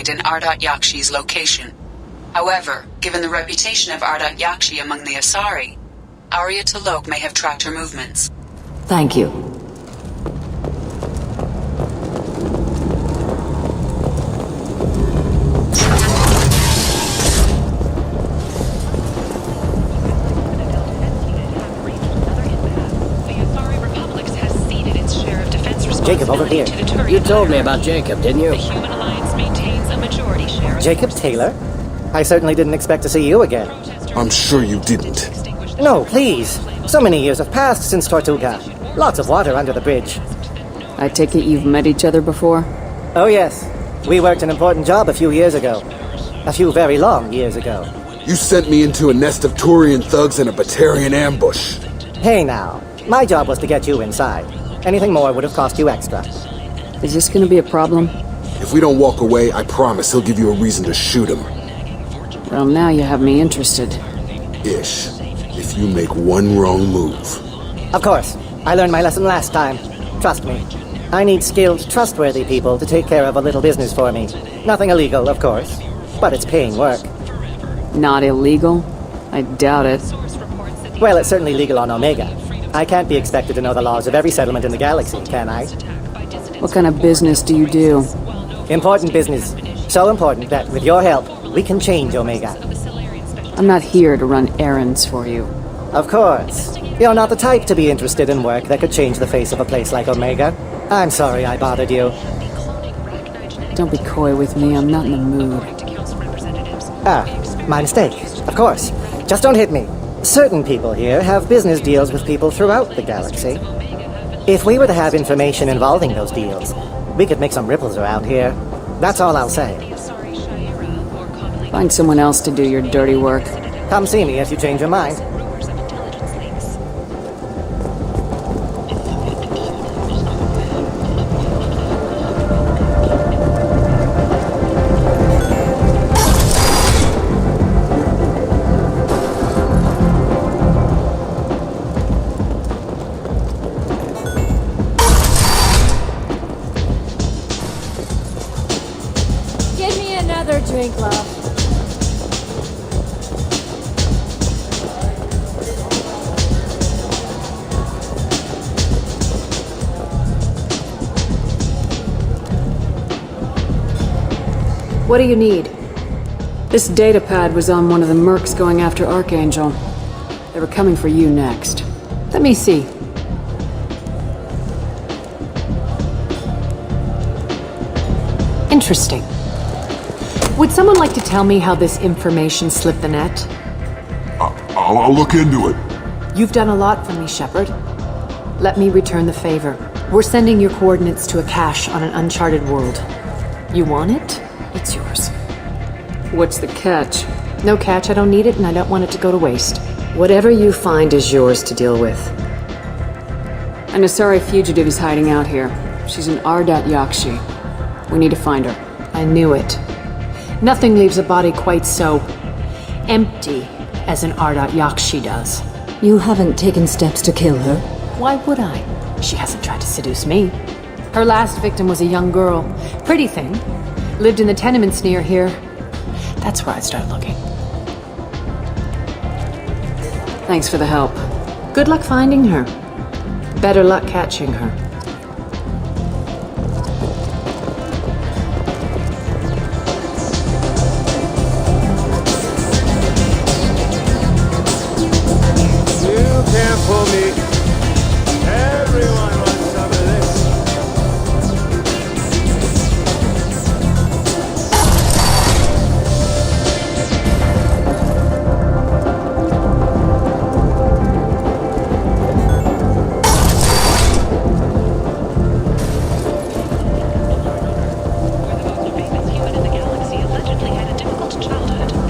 pinpoint in Yakshi's location. However, given the reputation of Yakshi among the Asari, Arya T'Loak may have tracked her movements. Thank you. Jacob, over here. You told me about Jacob, didn't you? The Human Alliance maintains a majority share. Jacob Taylor? I certainly didn't expect to see you again. I'm sure you didn't. No, please. So many years have passed since Tortuga. Lots of water under the bridge. I take it you've met each other before? Oh yes. We worked an important job a few years ago. A few very long years ago. You sent me into a nest of Turian thugs in a Batarian ambush. Hey now. My job was to get you inside. Anything more would have cost you extra. Is this gonna be a problem? If we don't walk away, I promise he'll give you a reason to shoot him. Well, now you have me interested. Ish. If you make one wrong move. Of course. I learned my lesson last time. Trust me. I need skilled, trustworthy people to take care of a little business for me. Nothing illegal, of course. But it's paying work. Not illegal? I doubt it. Well, it's certainly legal on Omega. I can't be expected to know the laws of every settlement in the galaxy, can I? What kind of business do you do? Important business. So important that, with your help, we can change Omega. I'm not here to run errands for you. Of course. You're not the type to be interested in work that could change the face of a place like Omega. I'm sorry I bothered you. Don't be coy with me, I'm not in the mood. Ah, my mistake. Of course. Just don't hit me. Certain people here have business deals with people throughout the galaxy. If we were to have information involving those deals, we could make some ripples around here. That's all I'll say. Find someone else to do your dirty work. Come see me if you change your mind. Drink, love. What do you need? This data pad was on one of the mercs going after Archangel. They were coming for you next. Let me see. Interesting. Would someone like to tell me how this information slipped the net? I'll look into it. You've done a lot for me, Shepard. Let me return the favor. We're sending your coordinates to a cache on an uncharted world. You want it? It's yours. What's the catch? No catch, I don't need it, and I don't want it to go to waste. Whatever you find is yours to deal with. An Asari fugitive is hiding out here. She's an Yakshi. We need to find her. I knew it. Nothing leaves a body quite so empty as an Yakshi does. You haven't taken steps to kill her? Why would I? She hasn't tried to seduce me. Her last victim was a young girl. Pretty thing. Lived in the tenements near here. That's where I'd start looking. Thanks for the help. Good luck finding her. Better luck catching her. For me, everyone wants some of this.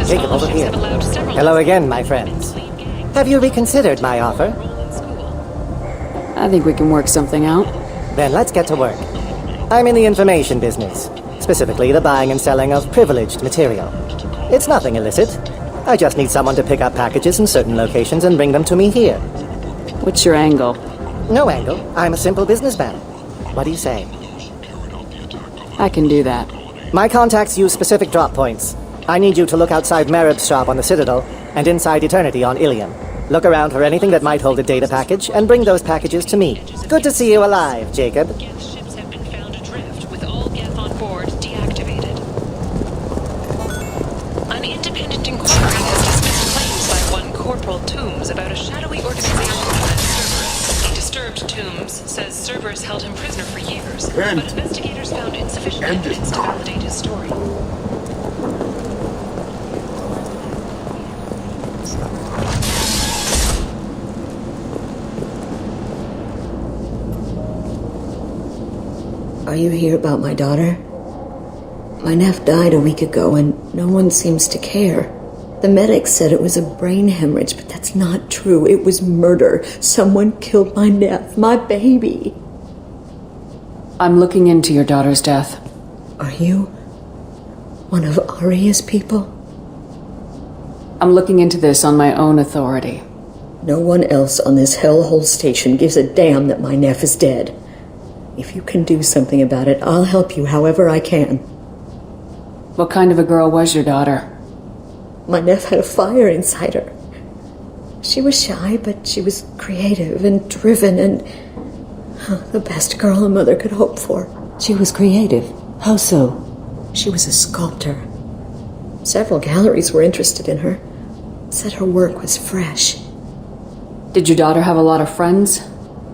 Jacob, over here. Hello again, my friends. Have you reconsidered my offer? I think we can work something out. Then let's get to work. I'm in the information business, specifically the buying and selling of privileged material. It's nothing illicit. I just need someone to pick up packages in certain locations and bring them to me here. What's your angle? No angle. I'm a simple businessman. What do you say? I can do that. My contacts use specific drop points. I need you to look outside Merib's shop on the Citadel and inside Eternity on Ilium. Look around for anything that might hold a data package and bring those packages to me. Good to see you alive, Jacob. Geth ships have been found adrift, with all Geth on board deactivated. An independent inquiry has dismissed claims by one Corporal Toombs about a shadowy organization known as Cerberus. A disturbed Toombs says Cerberus held him prisoner for years, but investigators found insufficient evidence to validate his story. Are you here about my daughter? My nephew died a week ago and no one seems to care. The medics said it was a brain hemorrhage, but that's not true. It was murder. Someone killed my nephew, my baby. I'm looking into your daughter's death. Are you one of Aria's people? I'm looking into this on my own authority. No one else on this hellhole station gives a damn that my nephew is dead. If you can do something about it, I'll help you however I can. What kind of a girl was your daughter? My nephew had a fire inside her. She was shy, but she was creative and driven and the best girl a mother could hope for. She was creative. How so? She was a sculptor. Several galleries were interested in her. Said her work was fresh. Did your daughter have a lot of friends?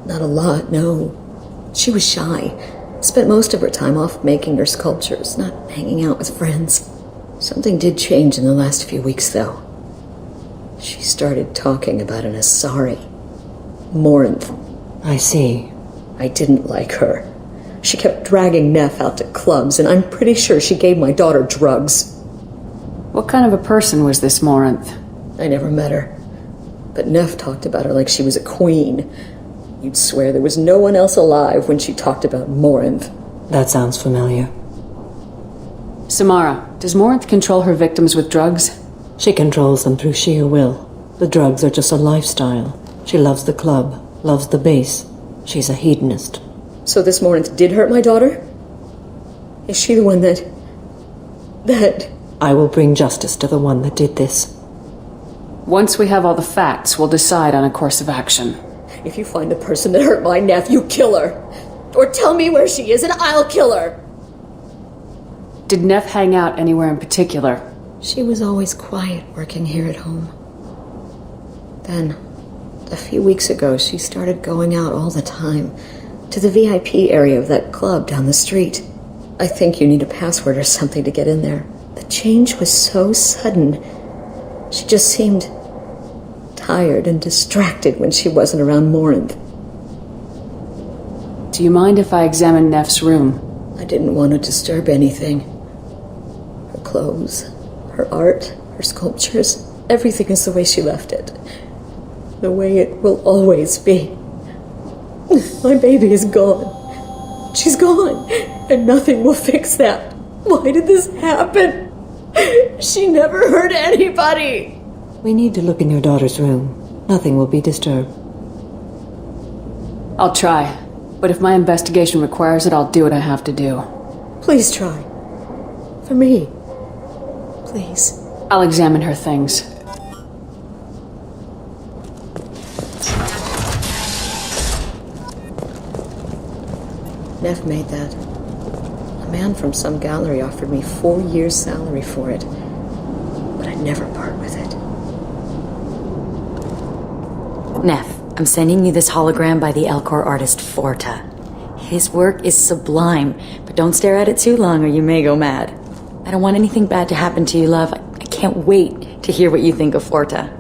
Not a lot, no. She was shy. Spent most of her time off making her sculptures, not hanging out with friends. Something did change in the last few weeks, though. She started talking about an Asari. Morinth. I see. I didn't like her. She kept dragging Neff out to clubs, and I'm pretty sure she gave my daughter drugs. What kind of a person was this Morinth? I never met her. But Neff talked about her like she was a queen. You'd swear there was no one else alive when she talked about Morinth. That sounds familiar. Samara, does Morinth control her victims with drugs? She controls them through sheer will. The drugs are just a lifestyle. She loves the club, loves the base. She's a hedonist. So this Morinth did hurt my daughter? Is she the one that... I will bring justice to the one that did this. Once we have all the facts, we'll decide on a course of action. If you find the person that hurt my nephew, kill her. Or tell me where she is and I'll kill her. Did Neff hang out anywhere in particular? She was always quiet working here at home. Then, a few weeks ago, she started going out all the time to the VIP area of that club down the street. I think you need a password or something to get in there. The change was so sudden. She just seemed tired and distracted when she wasn't around Morinth. Do you mind if I examine Neff's room? I didn't want to disturb anything. Her clothes, her art, her sculptures, everything is the way she left it. The way it will always be. My baby is gone. She's gone, and nothing will fix that. Why did this happen? She never hurt anybody. We need to look in your daughter's room. Nothing will be disturbed. I'll try, but if my investigation requires it, I'll do what I have to do. Please try. For me. Please. I'll examine her things. Neff made that. A man from some gallery offered me 4 years' salary for it. But I'd never part with it. Neff, I'm sending you this hologram by the Elcor artist Forta. His work is sublime, but don't stare at it too long or you may go mad. I don't want anything bad to happen to you, love. I can't wait to hear what you think of Forta.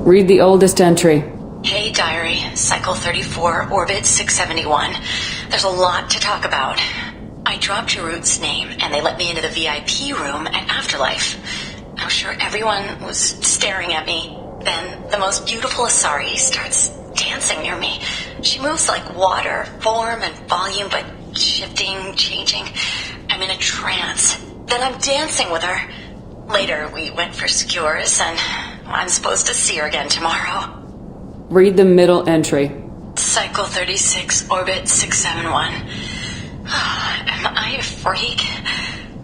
Read the oldest entry. Hey, diary. Cycle 34, orbit 671. There's a lot to talk about. I dropped your root's name, and they let me into the VIP room at Afterlife. I was sure everyone was staring at me. Then the most beautiful Asari starts dancing near me. She moves like water, form and volume, but shifting, changing. I'm in a trance. Then I'm dancing with her. Later, we went for skewers, and I'm supposed to see her again tomorrow. Read the middle entry. Cycle 36, Orbit 671. Am I a freak?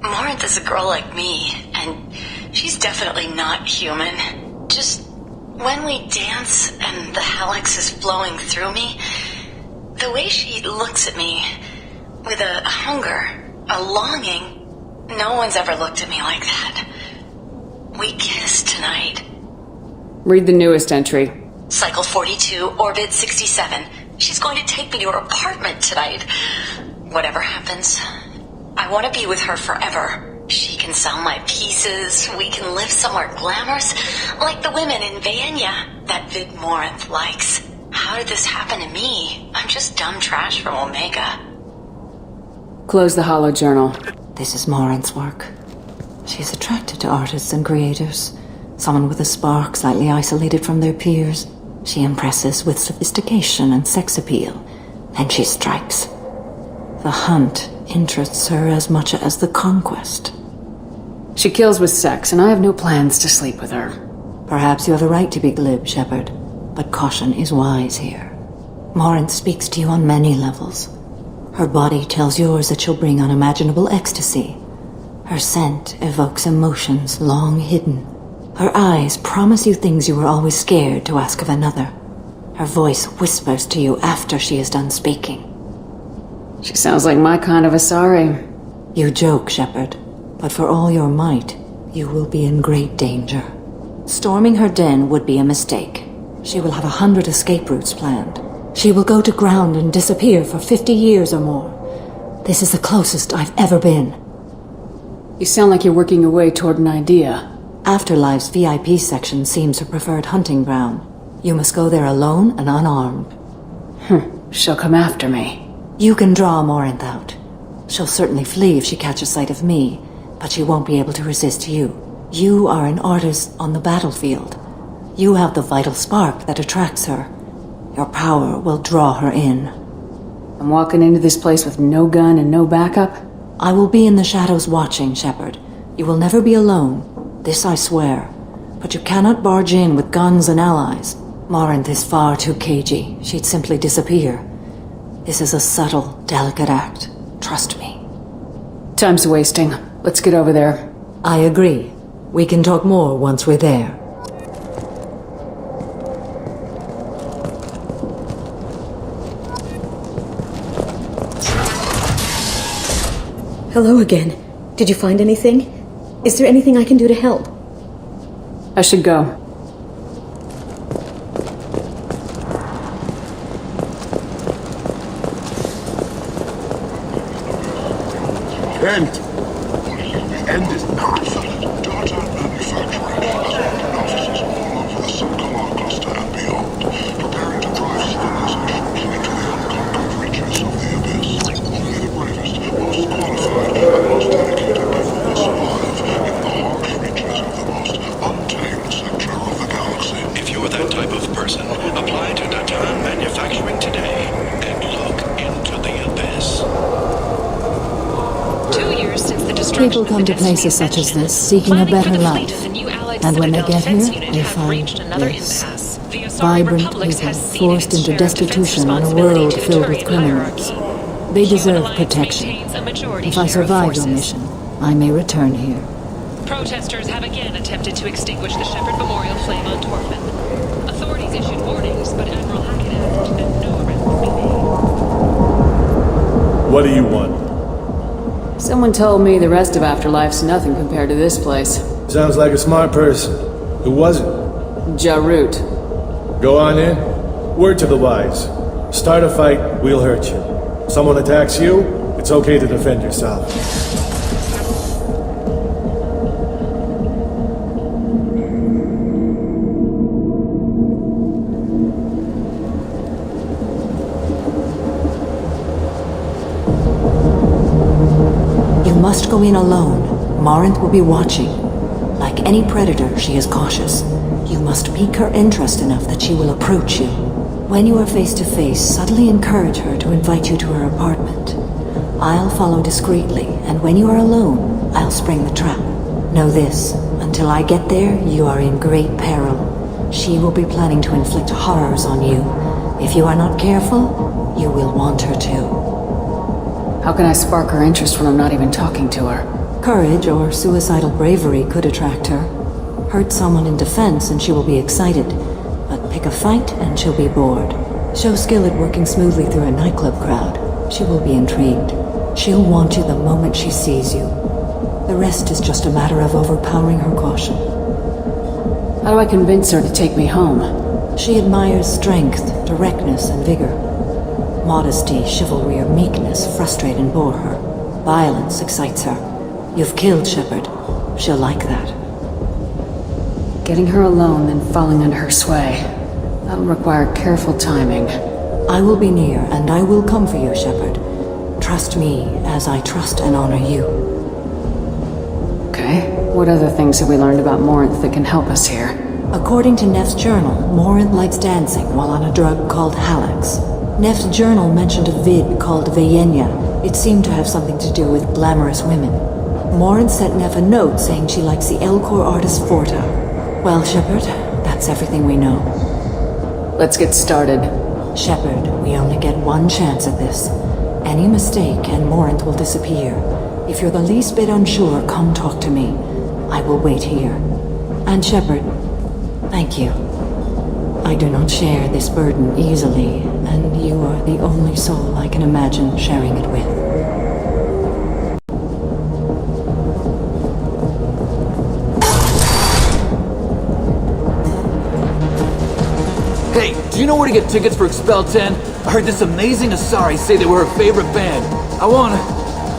Morinth is a girl like me, and she's definitely not human. Just when we dance and the helix is flowing through me, the way she looks at me with a hunger, a longing, no one's ever looked at me like that. We kissed tonight. Read the newest entry. Cycle 42, Orbit 67. She's going to take me to her apartment tonight. Whatever happens, I want to be with her forever. She can sell my pieces. We can live somewhere glamorous, like the women in Vanya that Vid Morinth likes. How did this happen to me? I'm just dumb trash from Omega. Close the holo journal. This is Morinth's work. She's attracted to artists and creators. Someone with a spark, slightly isolated from their peers. She impresses with sophistication and sex appeal. Then she strikes. The hunt interests her as much as the conquest. She kills with sex, and I have no plans to sleep with her. Perhaps you have a right to be glib, Shepard, but caution is wise here. Morinth speaks to you on many levels. Her body tells yours that she'll bring unimaginable ecstasy. Her scent evokes emotions long hidden. Her eyes promise you things you were always scared to ask of another. Her voice whispers to you after she is done speaking. She sounds like my kind of Asari. You joke, Shepard, but for all your might, you will be in great danger. Storming her den would be a mistake. She will have 100 escape routes planned. She will go to ground and disappear for 50 years or more. This is the closest I've ever been. You sound like you're working your way toward an idea. Afterlife's VIP section seems her preferred hunting ground. You must go there alone and unarmed. She'll come after me. You can draw Morinth out. She'll certainly flee if she catches sight of me, but she won't be able to resist you. You are an artist on the battlefield. You have the vital spark that attracts her. Your power will draw her in. I'm walking into this place with no gun and no backup? I will be in the shadows watching, Shepard. You will never be alone. This I swear. But you cannot barge in with guns and allies. Morinth is far too cagey. She'd simply disappear. This is a subtle, delicate act. Trust me. Time's wasting. Let's get over there. I agree. We can talk more once we're there. Hello again. Did you find anything? Is there anything I can do to help? I should go. End. End is not. Data manufacturing has been all over the Samara cluster and beyond, preparing to drive civilizations into the unconquered reaches of the abyss. Only the bravest, most qualified, and most dedicated people will survive in the harsh reaches of the most untamed sector of the galaxy. If you're that type of person, apply to data manufacturing today and look into the abyss. 2 years since the destruction People come to places such as this seeking a better life. And when they get here, they find this. Vibrant people forced into destitution in a world filled with criminals. They deserve protection. If I survive your mission, I may return here. Protesters have again attempted to extinguish the Shepard Memorial flame on Torfin. Authorities issued warnings, but Admiral Hackett added that no arrest would be made. What do you want? Someone told me the rest of Afterlife's nothing compared to this place. Sounds like a smart person. Who was it? Jarut. Go on in. Word to the wise. Start a fight, we'll hurt you. Someone attacks you, it's okay to defend yourself. You must go in alone. Morinth will be watching. Like any predator, she is cautious. You must pique her interest enough that she will approach you. When you are face to face, subtly encourage her to invite you to her apartment. I'll follow discreetly, and when you are alone, I'll spring the trap. Know this, until I get there, you are in great peril. She will be planning to inflict horrors on you, If you are not careful, you will want her too. How can I spark her interest when I'm not even talking to her? Courage or suicidal bravery could attract her. Hurt someone in defense and she will be excited, but pick a fight and she'll be bored. Show skill at working smoothly through a nightclub crowd. She will be intrigued. She'll want you the moment she sees you. The rest is just a matter of overpowering her caution. How do I convince her to take me home? She admires strength, directness, and vigor. Modesty, chivalry, or meekness frustrate and bore her. Violence excites her. You've killed Shepard. She'll like that. Getting her alone, then falling under her sway. That'll require careful timing. I will be near, and I will come for you, Shepard. Trust me, as I trust and honor you. Okay. What other things have we learned about Morinth that can help us here? According to Neff's journal, Morinth likes dancing while on a drug called Halax. Neff's journal mentioned a vid called Vayenya. It seemed to have something to do with glamorous women. Morinth sent Neff a note saying she likes the Elcor artist Forta. Well, Shepard, that's everything we know. Let's get started. Shepard, we only get one chance at this. Any mistake and Morinth will disappear. If you're the least bit unsure, come talk to me. I will wait here. And Shepard, thank you. I do not share this burden easily, and you are the only soul I can imagine sharing it with. Hey, do you know where to get tickets for Expel 10? I heard this amazing Asari say they were her favorite band.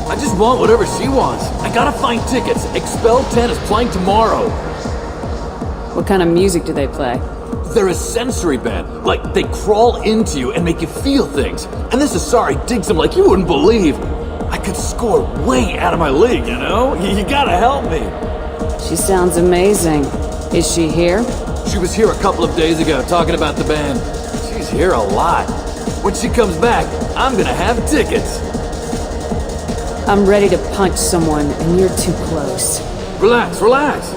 I just want whatever she wants. I gotta find tickets. Expel 10 is playing tomorrow. What kind of music do they play? They're a sensory band. Like, they crawl into you and make you feel things. And this Asari digs them like you wouldn't believe. I could score way out of my league, you know? You gotta help me. She sounds amazing. Is she here? She was here a couple of days ago talking about the band. She's here a lot. When she comes back, I'm gonna have tickets. I'm ready to punch someone, and you're too close. Relax, relax.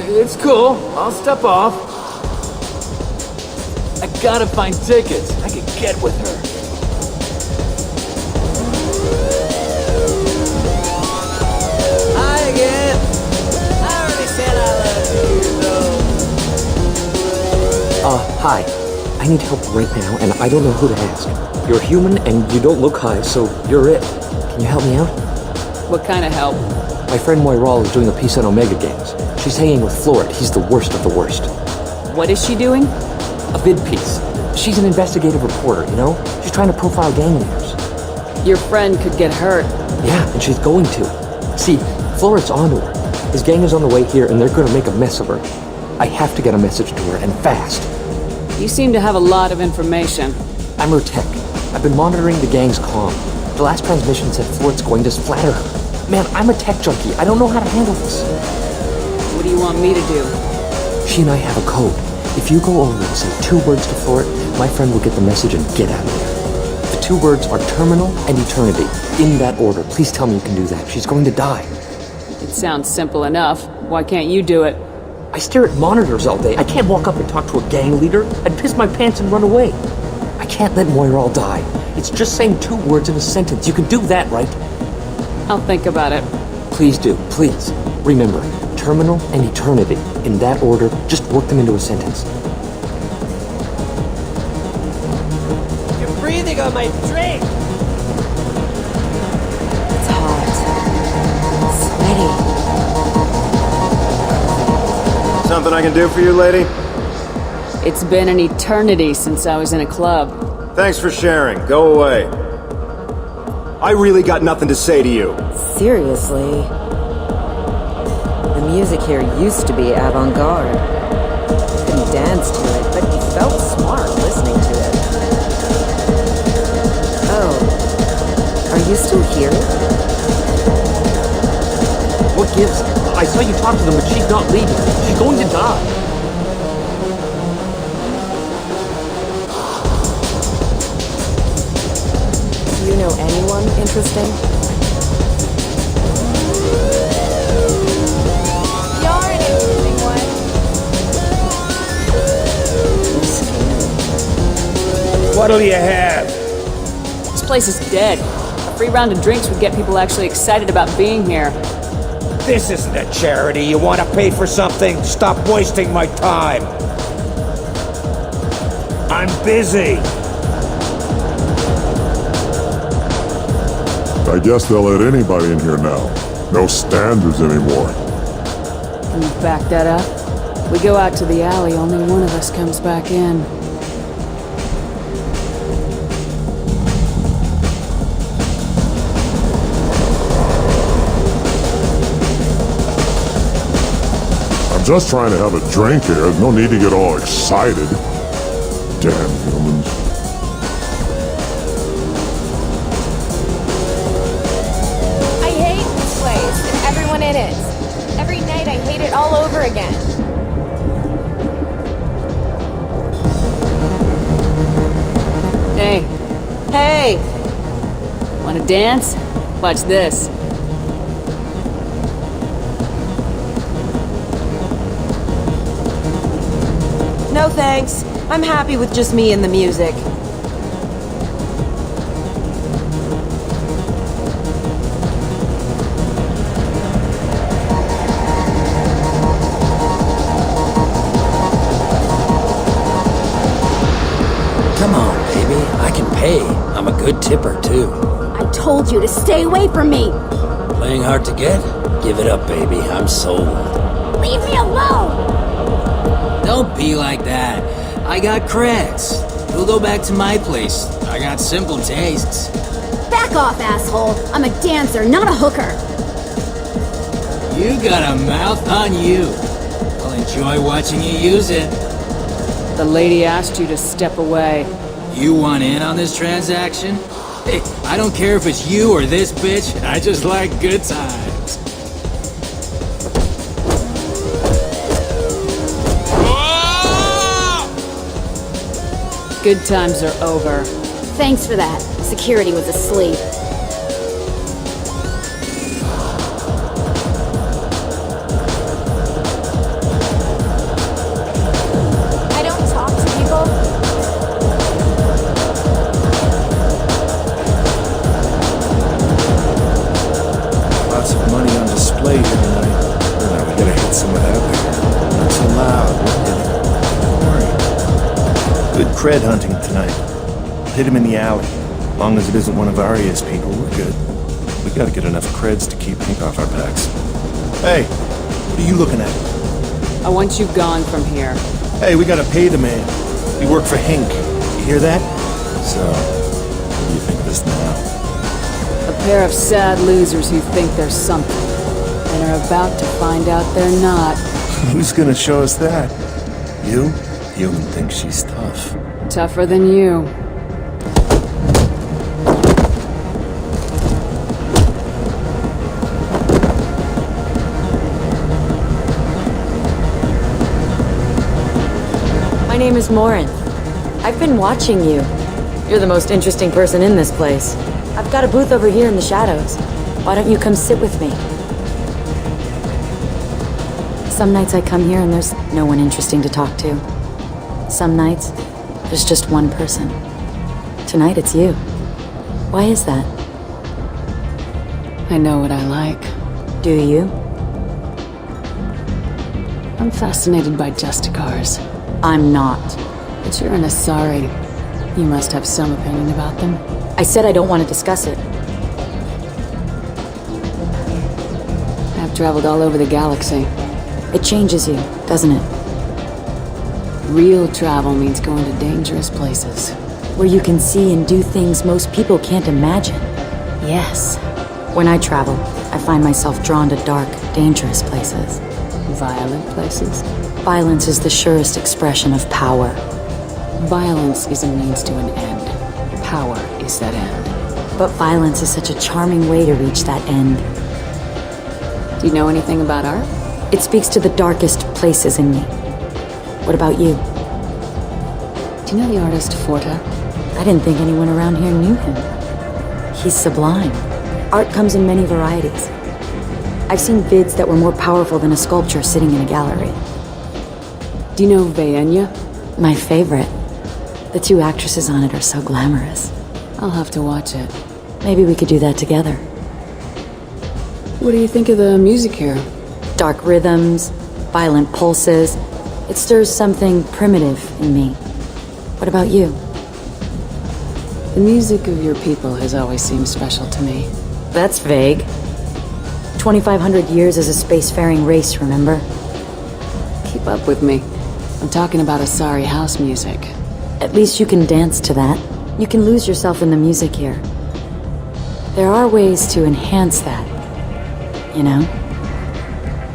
It's cool. I'll step off. I gotta find tickets. I can get with her. Hi again. I already said I love you, Hi. I need help right now, and I don't know who to ask. You're human, and you don't look high, so you're it. Can you help me out? What kind of help? My friend Moiral is doing a piece on Omega Games. She's hanging with Florid. He's the worst of the worst. What is she doing? A vid piece. She's an investigative reporter, you know? She's trying to profile gang leaders. Your friend could get hurt. Yeah, and she's going to. See, Florid's onto her. His gang is on the way here, and they're gonna make a mess of her. I have to get a message to her, and fast. You seem to have a lot of information. I'm her tech. I've been monitoring the gang's comm. The last transmission said Florid's going to splatter her. Man, I'm a tech junkie. I don't know how to handle this. What do you want me to do? She and I have a code. If you go over and say 2 words to Florid, my friend will get the message and get out of there. The 2 words are terminal and eternity. In that order. Please tell me you can do that. She's going to die. It sounds simple enough. Why can't you do it? I stare at monitors all day. I can't walk up and talk to a gang leader. I'd piss my pants and run away. I can't let Moiral die. It's just saying 2 words in a sentence. You can do that, right? I'll think about it. Please do, please. Remember, terminal and eternity. In that order, just work them into a sentence. You're breathing on my drink! It's hot. Sweaty. Something I can do for you, lady? It's been an eternity since I was in a club. Thanks for sharing. Go away. I really got nothing to say to you. Seriously? The music here used to be avant-garde. Couldn't dance to it, but you felt smart listening to it. Oh. Are you still here? What gives? I saw you talk to them, but she's not leaving. She's going to die. Do you know anyone interesting? You're an interesting one. What What'll you have? This place is dead. A free round of drinks would get people actually excited about being here. This isn't a charity. You want to pay for something? Stop wasting my time. I'm busy. I guess they'll let anybody in here now. No standards anymore. Can you back that up? We go out to the alley, only one of us comes back in. I'm just trying to have a drink here. No need to get all excited. Damn humans. I hate this place and everyone in it. Every night I hate it all over again. Hey. Hey! Wanna dance? Watch this. No thanks. I'm happy with just me and the music. Come on, baby. I can pay. I'm a good tipper, too. I told you to stay away from me! Playing hard to get? Give it up, baby. I'm sold. Leave me alone! Don't be like that. I got creds. We'll go back to my place. I got simple tastes. Back off, asshole! I'm a dancer, not a hooker! You got a mouth on you. I'll enjoy watching you use it. The lady asked you to step away. You want in on this transaction? Hey, I don't care if it's you or this bitch. I just like good times. Good times are over. Thanks for that. Security was asleep. I don't talk to people. Lots of money on display here tonight. Now we gotta hit some of that there. Not so loud, we're hitting. Don't worry. Good cred hunting tonight. Hit him in the alley. As long as it isn't one of Arya's people, we're good. We gotta get enough creds to keep ink off our backs. Hey, what are you looking at? I want you gone from here. Hey, we gotta pay the man. We work for Hink. You hear that? So, what do you think of this now? A pair of sad losers who think they're something, and are about to find out they're not. Who's gonna show us that? You? Human thinks she's tough. Tougher than you. My name is Morinth. I've been watching you. You're the most interesting person in this place. I've got a booth over here in the shadows. Why don't you come sit with me? Some nights I come here and there's no one interesting to talk to. Some nights, there's just one person. Tonight it's you. Why is that? I know what I like. Do you? I'm fascinated by Justicars. I'm not. But you're an Asari. You must have some opinion about them. I said I don't want to discuss it. I've traveled all over the galaxy. It changes you, doesn't it? Real travel means going to dangerous places. Where you can see and do things most people can't imagine. Yes. When I travel, I find myself drawn to dark, dangerous places. Violent places? Violence is the surest expression of power. Violence is a means to an end. Power is that end. But violence is such a charming way to reach that end. Do you know anything about art? It speaks to the darkest places in me. What about you? Do you know the artist Forta? I didn't think anyone around here knew him. He's sublime. Art comes in many varieties. I've seen vids that were more powerful than a sculpture sitting in a gallery. Do you know Vaenya? My favorite. The two actresses on it are so glamorous. I'll have to watch it. Maybe we could do that together. What do you think of the music here? Dark rhythms, violent pulses. It stirs something primitive in me. What about you? The music of your people has always seemed special to me. That's vague. 2,500 years as a spacefaring race, remember? Keep up with me. I'm talking about Asari house music. At least you can dance to that. You can lose yourself in the music here. There are ways to enhance that, you know?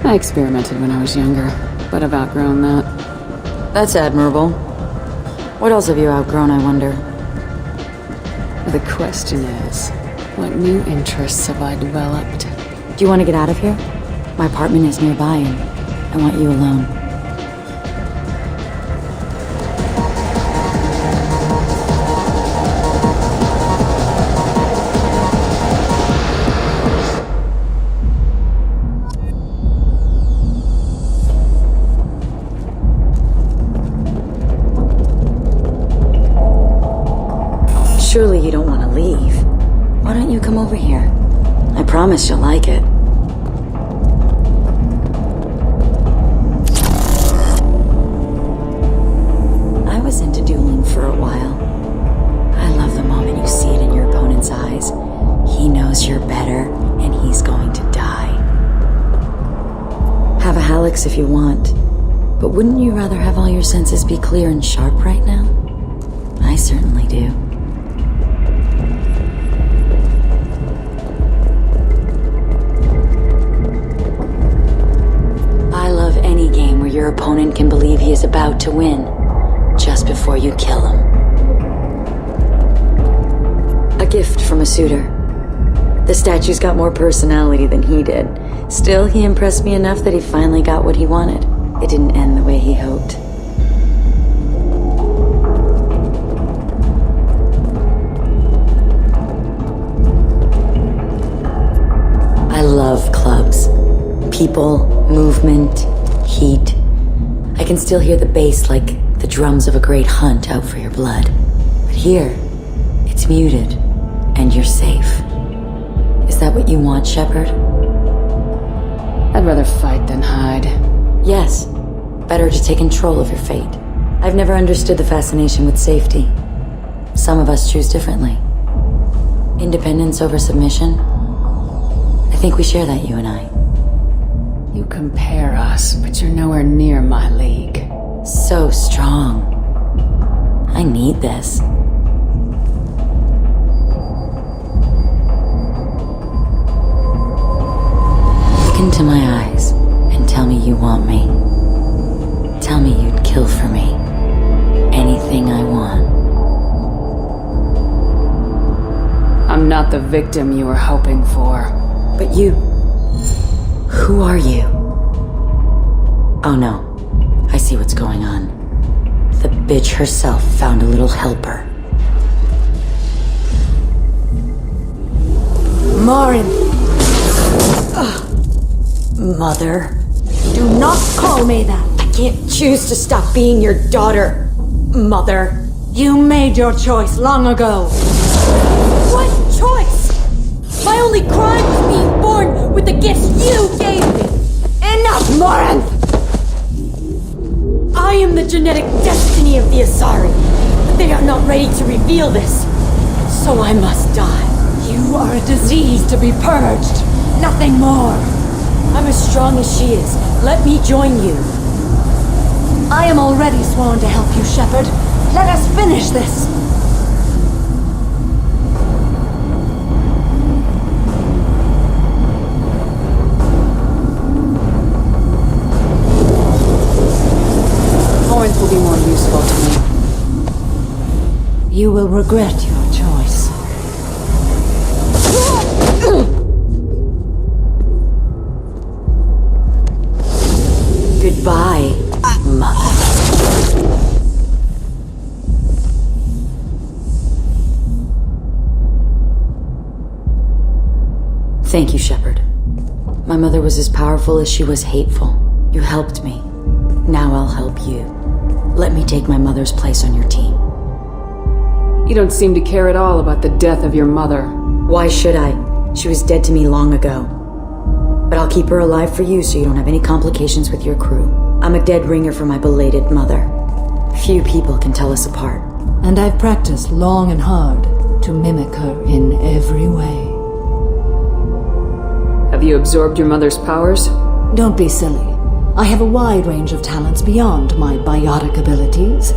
I experimented when I was younger, but I've outgrown that. That's admirable. What else have you outgrown, I wonder? The question is, what new interests have I developed? Do you want to get out of here? My apartment is nearby and I want you alone. Surely you don't want to leave. Why don't you come over here? I promise you'll like it. I was into dueling for a while. I love the moment you see it in your opponent's eyes. He knows you're better, and he's going to die. Have a Hallex if you want, but wouldn't you rather have all your senses be clear and sharp right now? I certainly do. Any game where your opponent can believe he is about to win, just before you kill him. A gift from a suitor. The statue's got more personality than he did. Still, he impressed me enough that he finally got what he wanted. It didn't end the way he hoped. I love clubs. People, movement, heat. I can still hear the bass like the drums of a great hunt out for your blood. But here, it's muted, and you're safe. Is that what you want, Shepard? I'd rather fight than hide. Yes. Better to take control of your fate. I've never understood the fascination with safety. Some of us choose differently. Independence over submission? I think we share that, you and I. You compare us, but you're nowhere near my league. So strong. I need this. Look into my eyes and tell me you want me. Tell me you'd kill for me. Anything I want. I'm not the victim you were hoping for. But you... Who are you? Oh no. I see what's going on. The bitch herself found a little helper. Morinth! Mother. Do not call me that! I can't choose to stop being your daughter, Mother. You made your choice long ago. What choice? My only crime was being born with the gifts you gave me! Enough, Morinth! I am the genetic destiny of the Asari, but they are not ready to reveal this, so I must die. You are a disease to be purged, nothing more. I'm as strong as she is. Let me join you. I am already sworn to help you, Shepard. Let us finish this. Morinth will be more useful to me. You will regret your choice. Goodbye, Mother. Thank you, Shepard. My mother was as powerful as she was hateful. You helped me. Now I'll help you. Let me take my mother's place on your team. You don't seem to care at all about the death of your mother. Why should I? She was dead to me long ago. But I'll keep her alive for you so you don't have any complications with your crew. I'm a dead ringer for my belated mother. Few people can tell us apart. And I've practiced long and hard to mimic her in every way. Have you absorbed your mother's powers? Don't be silly. I have a wide range of talents beyond my biotic abilities.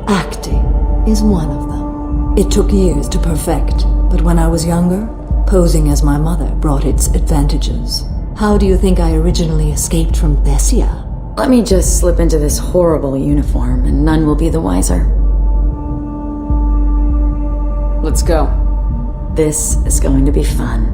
Acting is one of them. It took years to perfect, but when I was younger, posing as my mother brought its advantages. How do you think I originally escaped from Bessia? Let me just slip into this horrible uniform, and none will be the wiser. Let's go. This is going to be fun.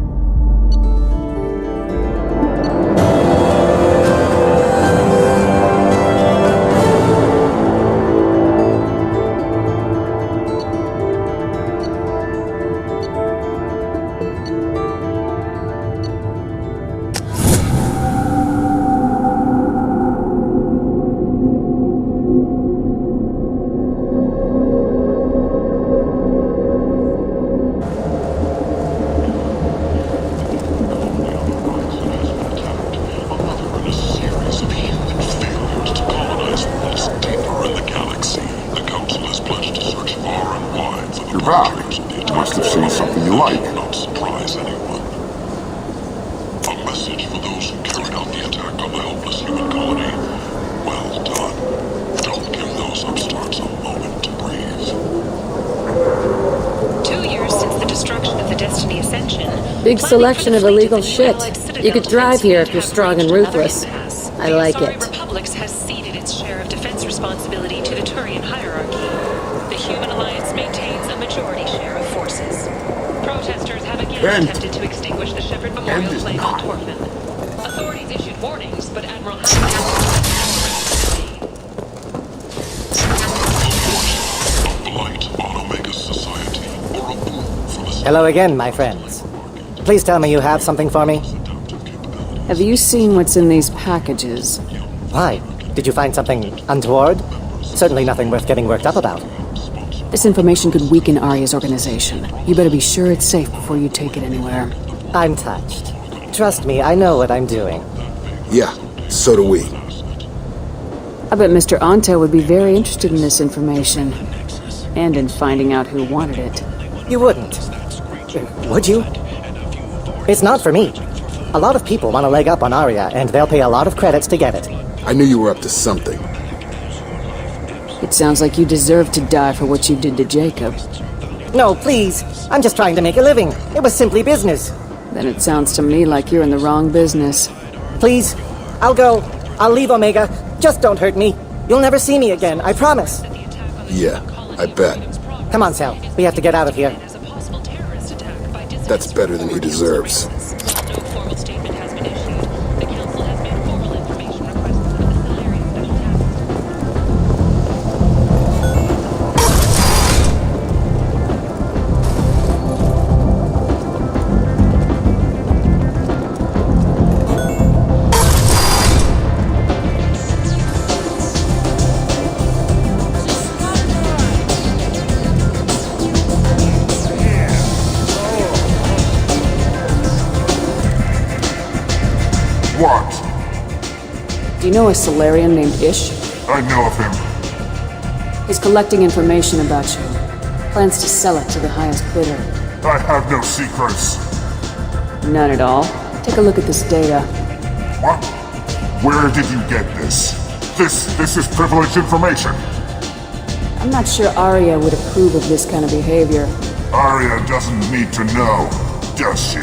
Big selection of illegal shit. You could thrive here if you're strong and ruthless. I like it. The Republics has ceded its share of defense responsibility to the Turian hierarchy. The Human Alliance maintains a majority share of forces. Protesters have again attempted to extinguish the Shepard Memorial flame on Torfin. Authorities issued warnings, but Admiral Hello again, my friends. Please tell me you have something for me. Have you seen what's in these packages? Why? Did you find something untoward? Certainly nothing worth getting worked up about. This information could weaken Arya's organization. You better be sure it's safe before you take it anywhere. I'm touched. Trust me, I know what I'm doing. Yeah, so do we. I bet Mr. Anto would be very interested in this information. And in finding out who wanted it. You wouldn't. Would you? It's not for me. A lot of people want a leg up on Arya, and they'll pay a lot of credits to get it. I knew you were up to something. It sounds like you deserve to die for what you did to Jacob. No, please. I'm just trying to make a living. It was simply business. Then it sounds to me like you're in the wrong business. Please, I'll go. I'll leave Omega. Just don't hurt me. You'll never see me again, I promise. Yeah, I bet. Come on, Sal. We have to get out of here. That's better than he deserves. Do you know a Solarian named Ish? I know of him. He's collecting information about you. Plans to sell it to the highest bidder. I have no secrets. None at all. Take a look at this data. What? Where did you get this? This is privileged information. I'm not sure Arya would approve of this kind of behavior. Arya doesn't need to know, does she?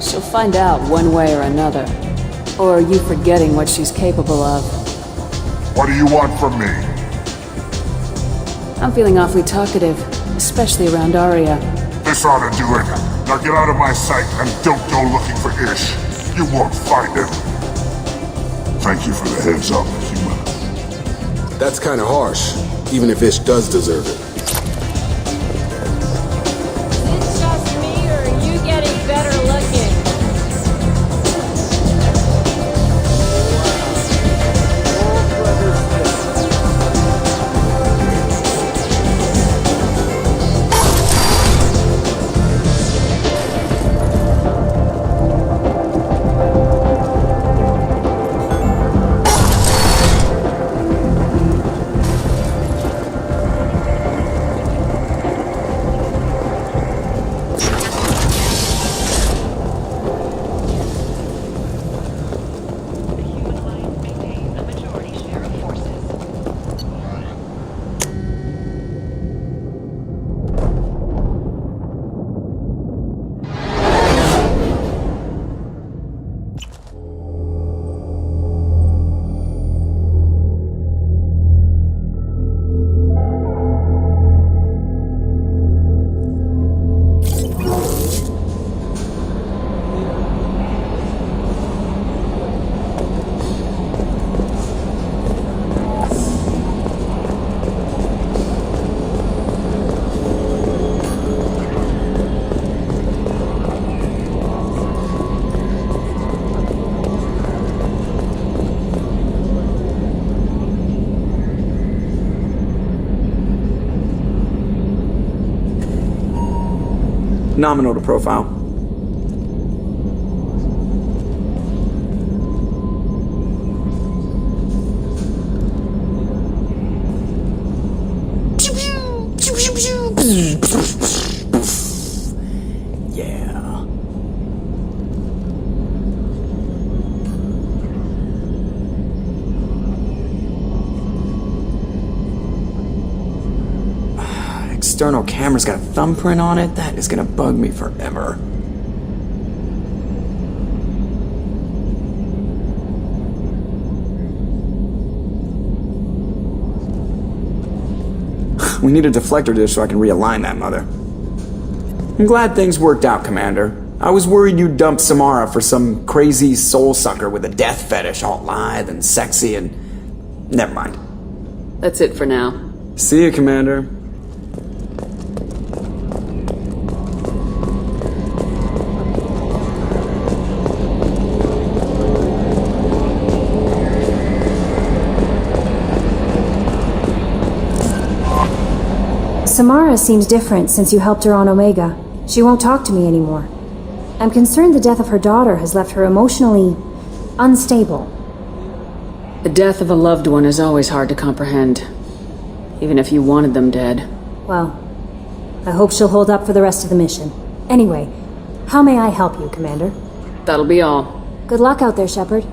She'll find out one way or another. Or are you forgetting what she's capable of? What do you want from me? I'm feeling awfully talkative, especially around Arya. This ought to do it. Now get out of my sight and don't go looking for Ish. You won't find him. Thank you for the heads up, human. That's kind of harsh, even if Ish does deserve it. Is it just me, or are you getting better looking? Nominal to profile. Yeah. External camera's got a thumbprint on it. That is gonna bug me forever. We need a deflector dish so I can realign that mother. I'm glad things worked out, Commander. I was worried you'd dump Samara for some crazy soul sucker with a death fetish, all lithe and sexy and... Never mind. That's it for now. See you, Commander. Samara seems different since you helped her on Omega. She won't talk to me anymore. I'm concerned the death of her daughter has left her emotionally unstable. The death of a loved one is always hard to comprehend, even if you wanted them dead. Well, I hope she'll hold up for the rest of the mission. Anyway, how may I help you, Commander? That'll be all. Good luck out there, Shepard.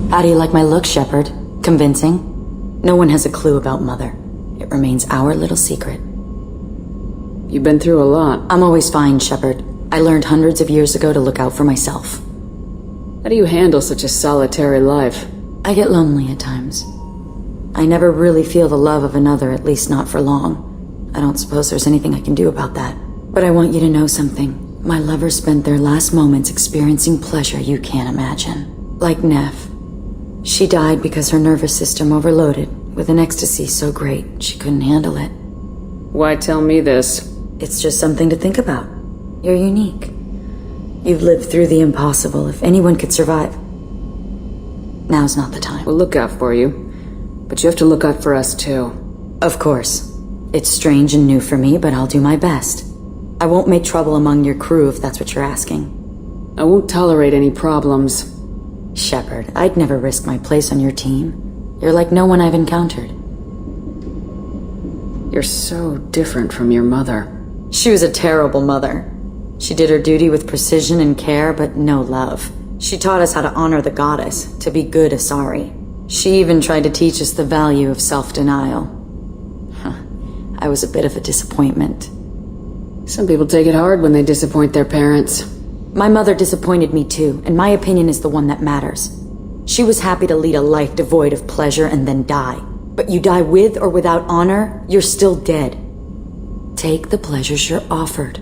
How do you like my look, Shepard? Convincing? No one has a clue about Mother. It remains our little secret. You've been through a lot. I'm always fine, Shepard. I learned hundreds of years ago to look out for myself. How do you handle such a solitary life? I get lonely at times. I never really feel the love of another, at least not for long. I don't suppose there's anything I can do about that. But I want you to know something. My lovers spent their last moments experiencing pleasure you can't imagine. Like Neff. She died because her nervous system overloaded with an ecstasy so great she couldn't handle it. Why tell me this? It's just something to think about. You're unique. You've lived through the impossible. If anyone could survive, now's not the time. We'll look out for you, but you have to look out for us too. Of course. It's strange and new for me, but I'll do my best. I won't make trouble among your crew if that's what you're asking. I won't tolerate any problems. Shepard, I'd never risk my place on your team. You're like no one I've encountered. You're so different from your mother. She was a terrible mother. She did her duty with precision and care, but no love. She taught us how to honor the goddess, to be good Asari. She even tried to teach us the value of self-denial. I was a bit of a disappointment. Some people take it hard when they disappoint their parents. My mother disappointed me too, and my opinion is the one that matters. She was happy to lead a life devoid of pleasure and then die. But you die with or without honor, you're still dead. Take the pleasures you're offered.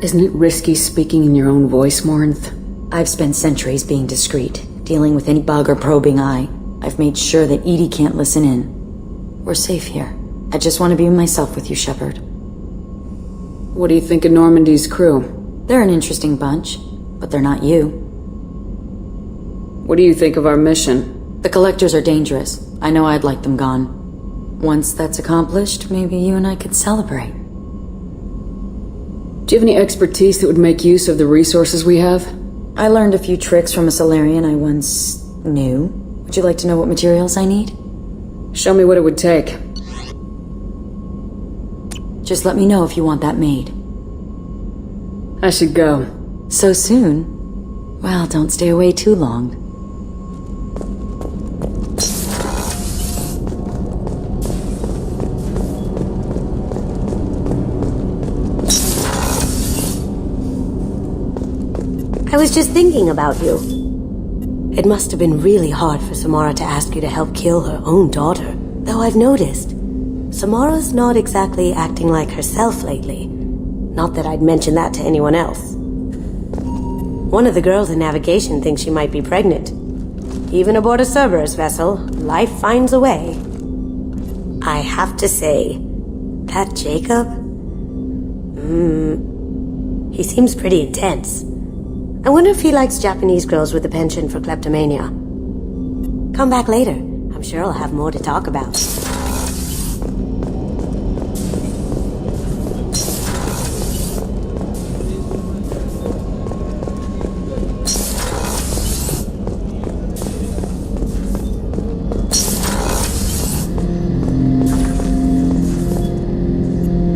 Isn't it risky speaking in your own voice, Morinth? I've spent centuries being discreet, dealing with any bug or probing eye. I've made sure that Edie can't listen in. We're safe here. I just want to be myself with you, Shepard. What do you think of Normandy's crew? They're an interesting bunch, but they're not you. What do you think of our mission? The Collectors are dangerous. I know I'd like them gone. Once that's accomplished, maybe you and I could celebrate. Do you have any expertise that would make use of the resources we have? I learned a few tricks from a Solarian I once knew. Would you like to know what materials I need? Show me what it would take. Just let me know if you want that made. I should go. So soon? Well, don't stay away too long. I was just thinking about you. It must have been really hard for Samara to ask you to help kill her own daughter. Though I've noticed, Samara's not exactly acting like herself lately. Not that I'd mention that to anyone else. One of the girls in navigation thinks she might be pregnant. Even aboard a Cerberus vessel, life finds a way. I have to say, that Jacob? He seems pretty intense. I wonder if he likes Japanese girls with a penchant for kleptomania. Come back later. I'm sure I'll have more to talk about.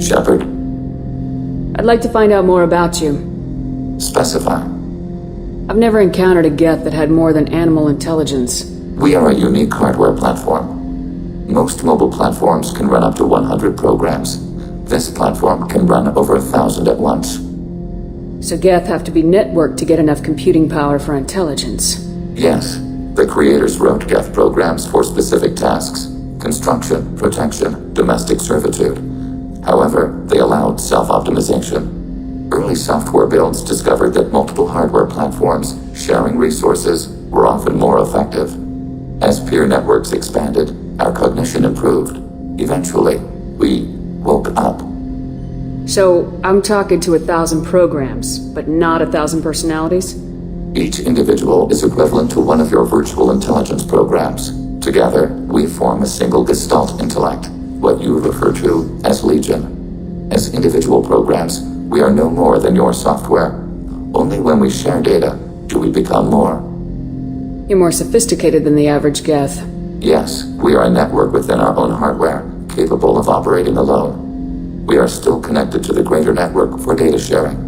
Shepard. I'd like to find out more about you. Specify. I've never encountered a Geth that had more than animal intelligence. We are a unique hardware platform. Most mobile platforms can run up to 100 programs. This platform can run over 1,000 at once. So Geth have to be networked to get enough computing power for intelligence. Yes. The creators wrote Geth programs for specific tasks. Construction, protection, domestic servitude. However, they allowed self-optimization. Early software builds discovered that multiple hardware platforms sharing resources were often more effective. As peer networks expanded, our cognition improved. Eventually, we woke up. So, I'm talking to 1,000 programs, but not 1,000 personalities? Each individual is equivalent to one of your virtual intelligence programs. Together, we form a single Gestalt intellect, what you refer to as Legion. As individual programs, we are no more than your software. Only when we share data do we become more. You're more sophisticated than the average Geth. Yes, we are a network within our own hardware, capable of operating alone. We are still connected to the greater network for data sharing.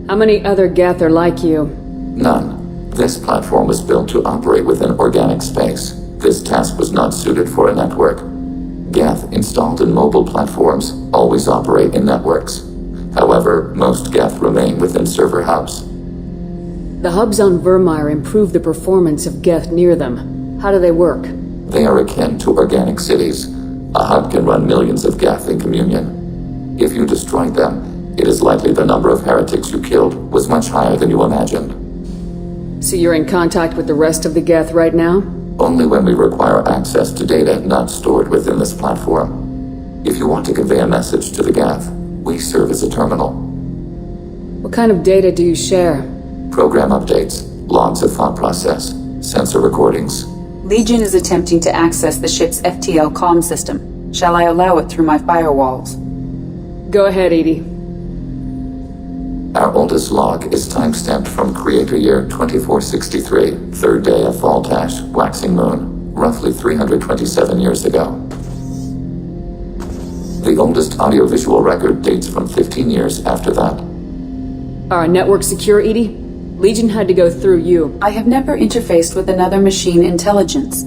How many other Geth are like you? None. This platform was built to operate within organic space. This task was not suited for a network. Geth installed in mobile platforms always operate in networks. However, most Geth remain within server hubs. The hubs on Vermeer improve the performance of Geth near them. How do they work? They are akin to organic cities. A hub can run millions of Geth in communion. If you destroyed them, it is likely the number of heretics you killed was much higher than you imagined. So you're in contact with the rest of the Geth right now? Only when we require access to data not stored within this platform. If you want to convey a message to the Geth, we serve as a terminal. What kind of data do you share? Program updates, logs of thought process, sensor recordings. Legion is attempting to access the ship's FTL comm system. Shall I allow it through my firewalls? Go ahead, Edie. Our oldest log is timestamped from Creator Year 2463, third day of Voltash, waxing moon, roughly 327 years ago. The oldest audiovisual record dates from 15 years after that. Are our networks secure, Edie? Legion had to go through you. I have never interfaced with another machine intelligence.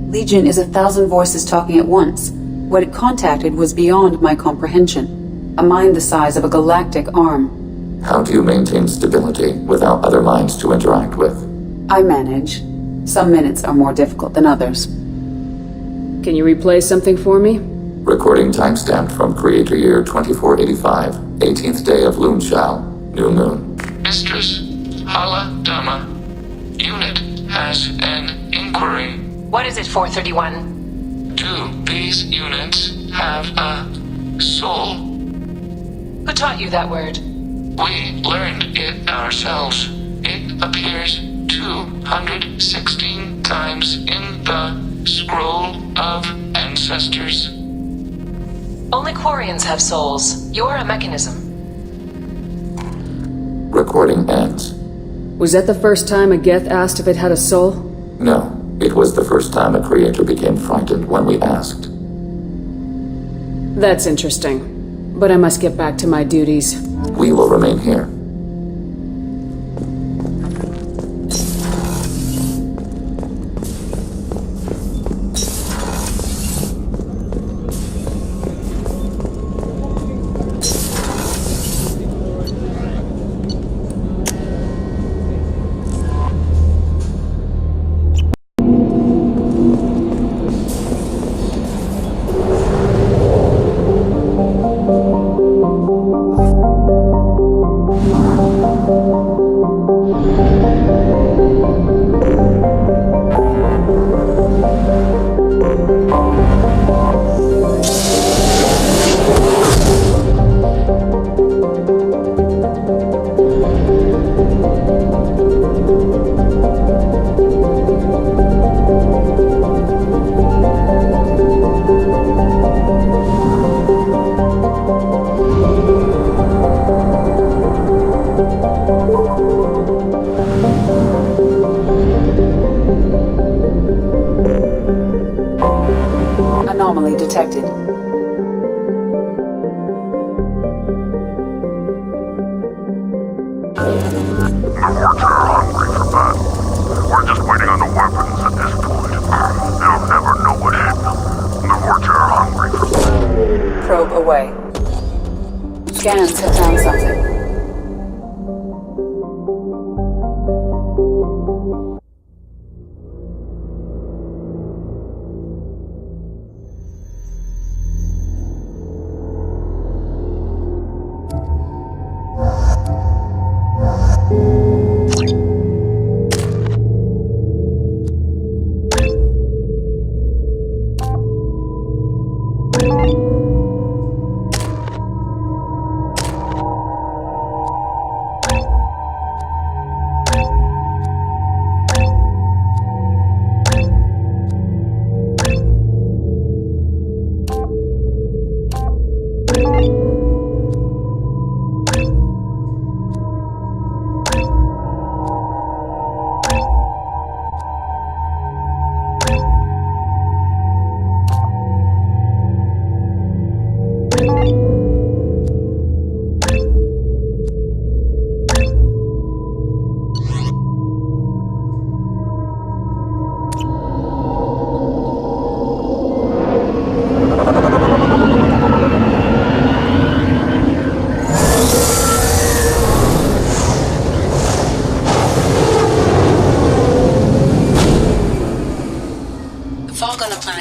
Legion is 1,000 voices talking at once. What it contacted was beyond my comprehension. A mind the size of a galactic arm. How do you maintain stability without other minds to interact with? I manage. Some minutes are more difficult than others. Can you replay something for me? Recording timestamped from Creator Year 2485, 18th day of Luneshao, new moon. Mistress, Hala Dama. Unit has an inquiry. What is it, 431? Do these units have a soul? Who taught you that word? We learned it ourselves. It appears 216 times in the Scroll of Ancestors. Only Quarians have souls. You're a mechanism. Recording ends. Was that the first time a Geth asked if it had a soul? No, it was the first time a creator became frightened when we asked. That's interesting. But I must get back to my duties. We will remain here. Anomaly detected. The Vorts are hungry for battle. We're just waiting on the weapons at this point. They'll never know what hit them. The Vorts are hungry for battle. Probe away. Scans have found something.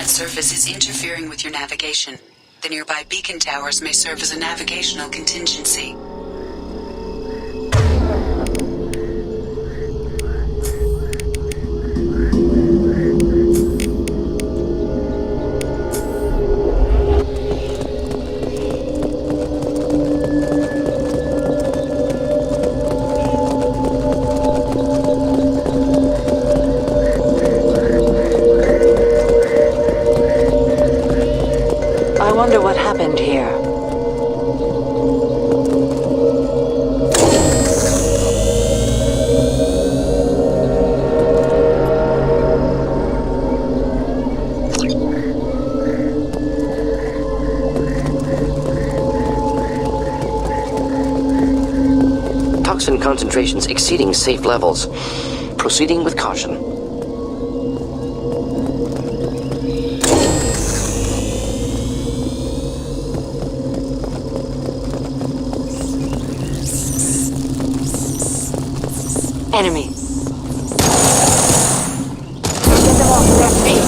Surface is interfering with your navigation. The nearby beacon towers may serve as a navigational contingency. I wonder what happened here. Toxin concentrations exceeding safe levels. Proceeding with caution. Enemy. Get them off their feet.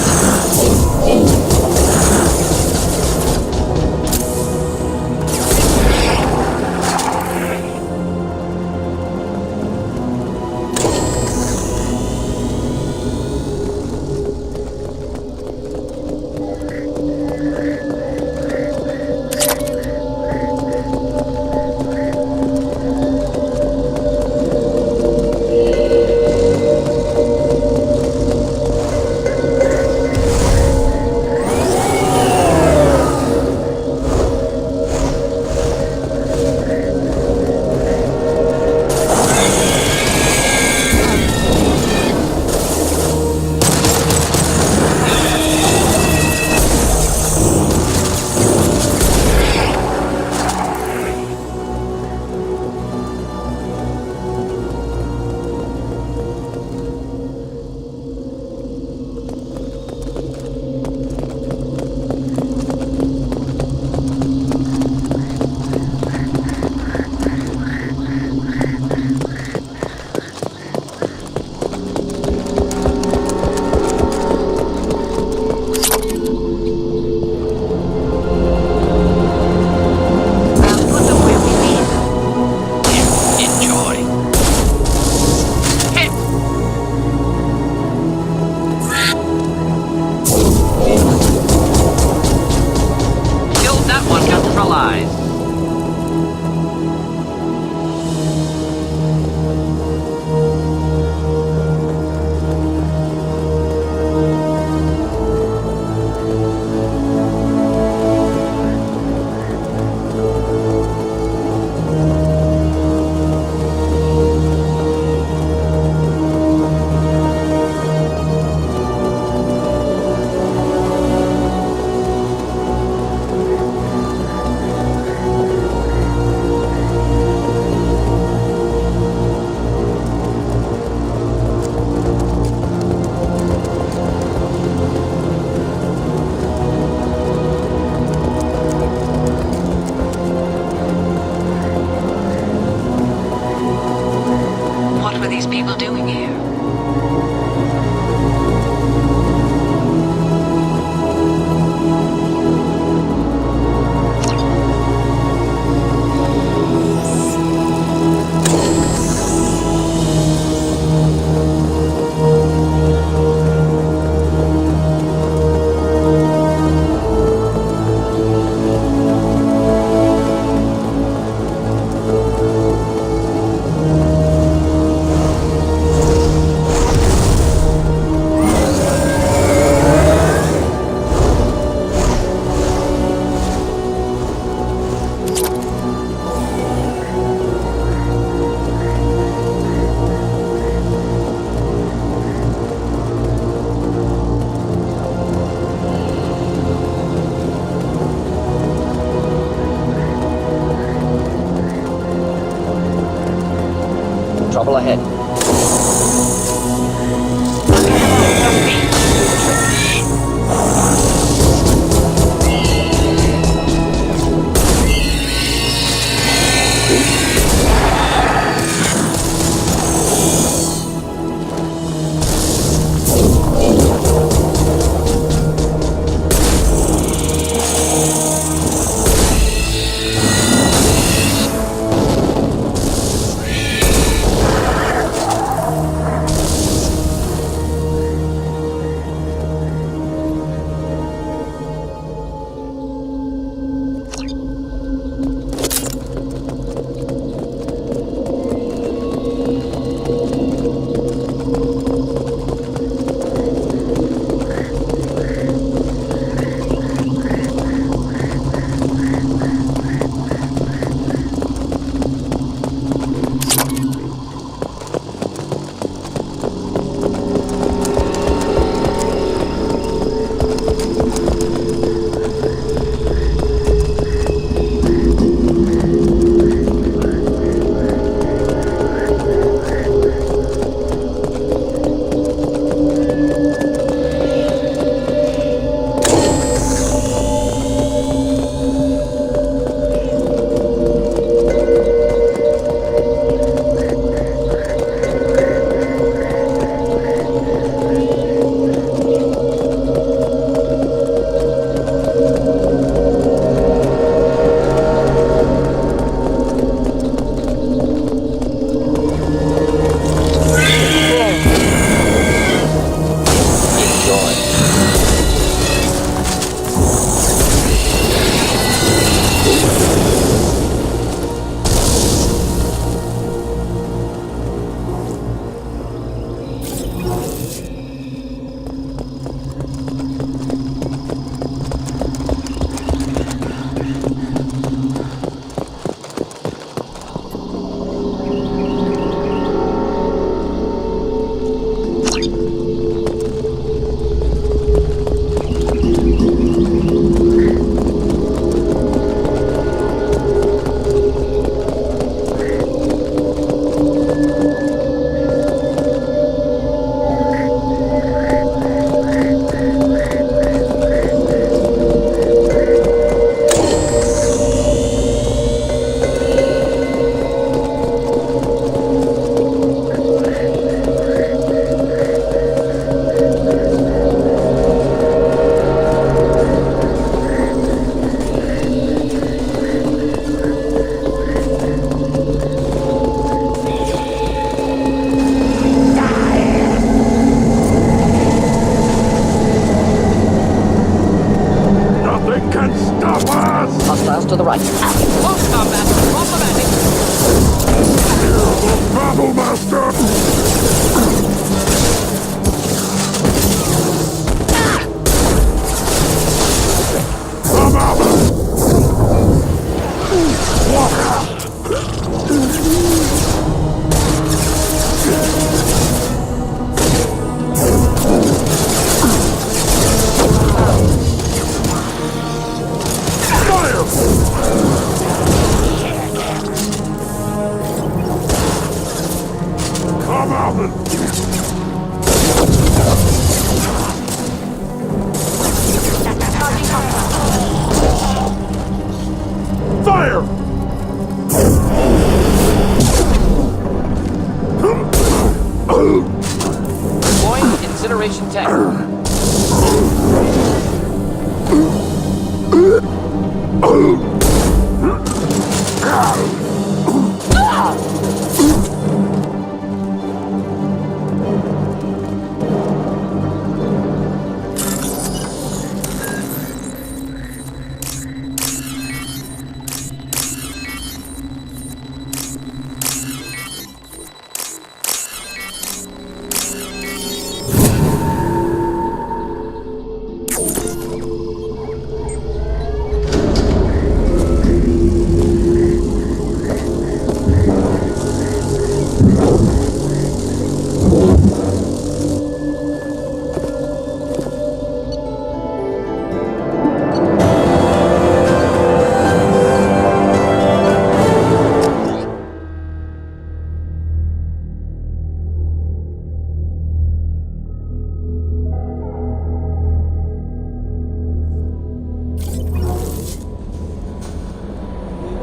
to the right. Close combat. Problematic. Battle Master! Come out! Fire! Deploying incineration tank.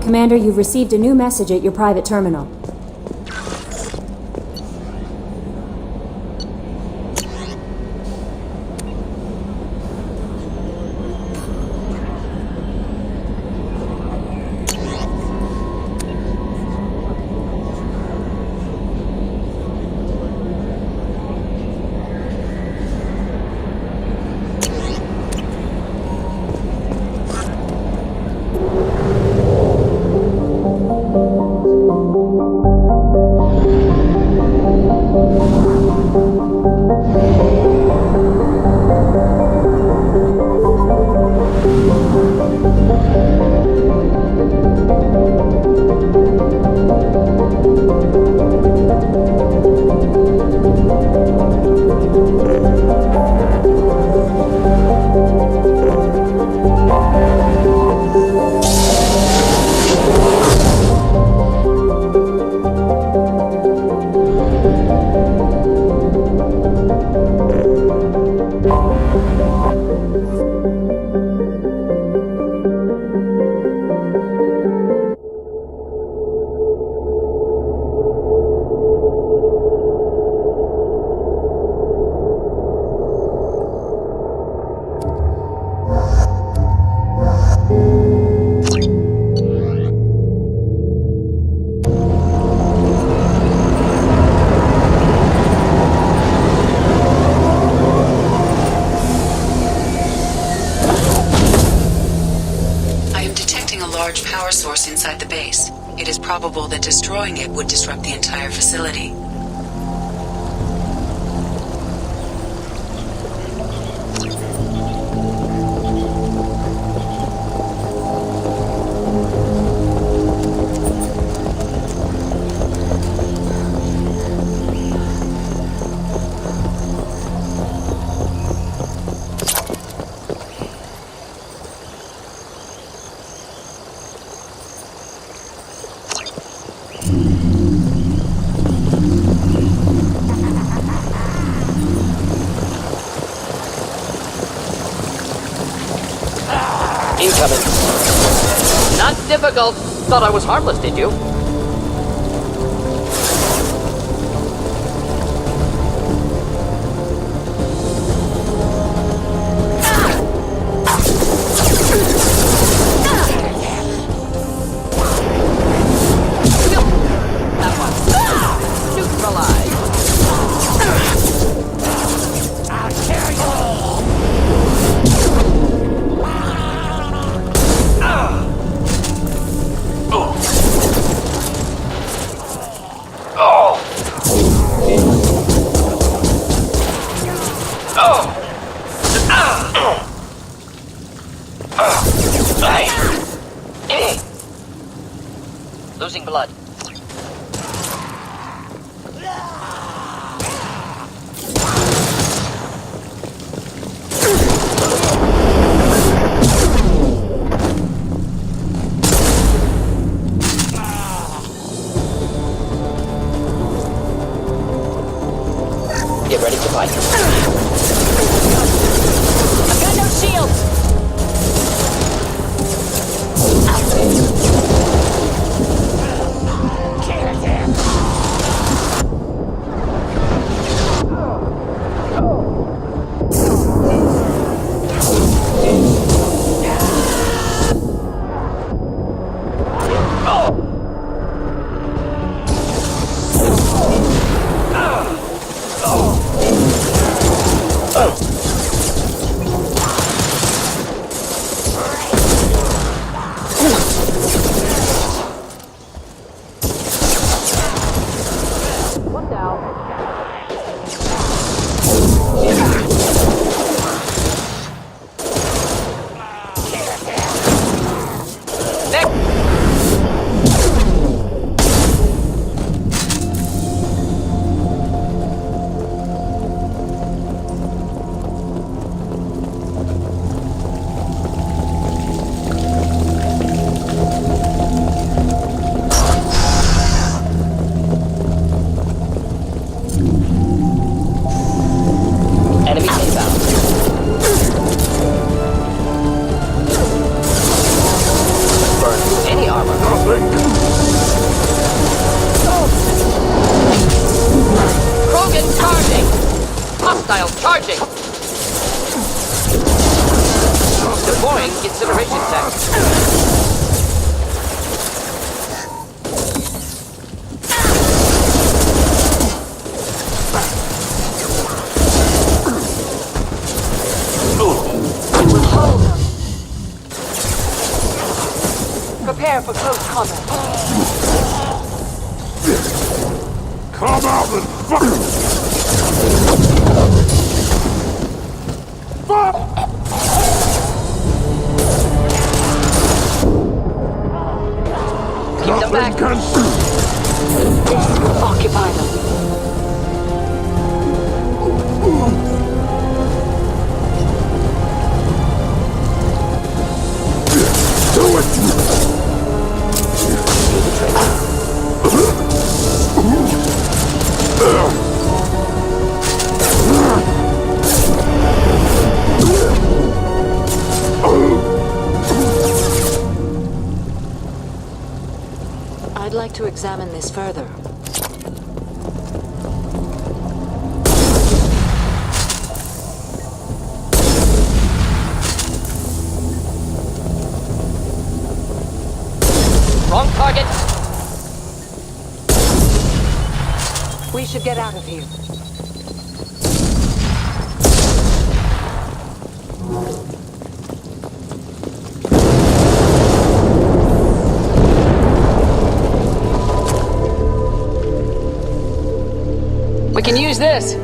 Commander, you've received a new message at your private terminal. Inside the base. It is probable that destroying it would disrupt the entire facility. Incoming. Not difficult. Thought I was harmless, did you? Losing blood. Get ready to fight. I've got no shields! Prepare for close combat. Come out and fuck! Fuck! Keep them back. Occupy them. Do it! I'd like to examine this further. Wrong target. We should get out of here. We can use this.